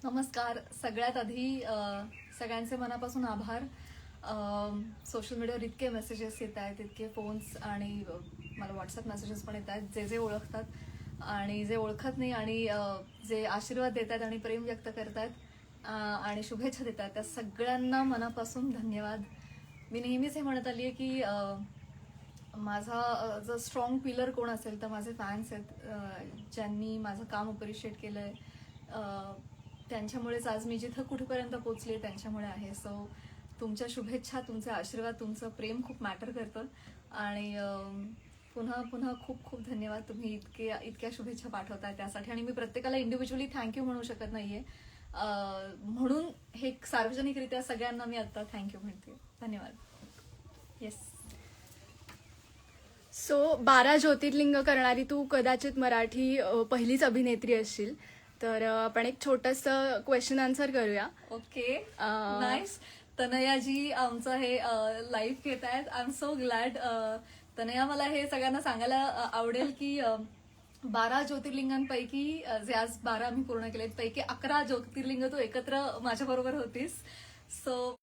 नमस्कार. सगळ्यात आधी सगळ्यांचे मनापासून आभार. सोशल मीडियावर इतके मेसेजेस येत आहेत, इतके फोन्स आणि मला व्हॉट्सअप मेसेजेस पण येत आहेत, जे जे ओळखतात आणि जे ओळखत नाही आणि जे आशीर्वाद देत आहेत आणि प्रेम व्यक्त करतायत आणि शुभेच्छा देत आहेत, त्या सगळ्यांना मनापासून धन्यवाद. मी नेहमीच हे म्हणत आली आहे की माझा जर स्ट्रॉंग पिलर कोण असेल तर माझे फॅन्स आहेत, ज्यांनी माझं काम अप्रिशिएट केलंय. त्यांच्यामुळेच आज मी जिथं कुठेपर्यंत पोहोचली त्यांच्यामुळे आहे. सो तुमच्या शुभेच्छा, तुमचे आशीर्वाद, तुमचं प्रेम खूप मॅटर करतं आणि पुन्हा पुन्हा खूप खूप धन्यवाद. तुम्ही इतक्या शुभेच्छा पाठवताय त्यासाठी आणि मी प्रत्येकाला इंडिव्हिज्युअली थँक्यू म्हणू शकत नाहीये, म्हणून हे सार्वजनिकरित्या सगळ्यांना मी आता थँक्यू म्हणते. धन्यवाद. येस. सो 12 ज्योतिर्लिंग करणारी तू कदाचित मराठी पहिलीच अभिनेत्री असशील. तर आपण एक छोटंसं क्वेश्चन आन्सर करूया. Okay, nice. तनयाजी आमचं हे लाईव्ह घेत आहेत. I am so glad. Tanaya, मला हे सगळ्यांना सांगायला आवडेल की 12 ज्योतिर्लिंगांपैकी जे आज 12 आम्ही पूर्ण केलेत पैकी 11 ज्योतिर्लिंग तू एकत्र माझ्या बरोबर होतीस. सो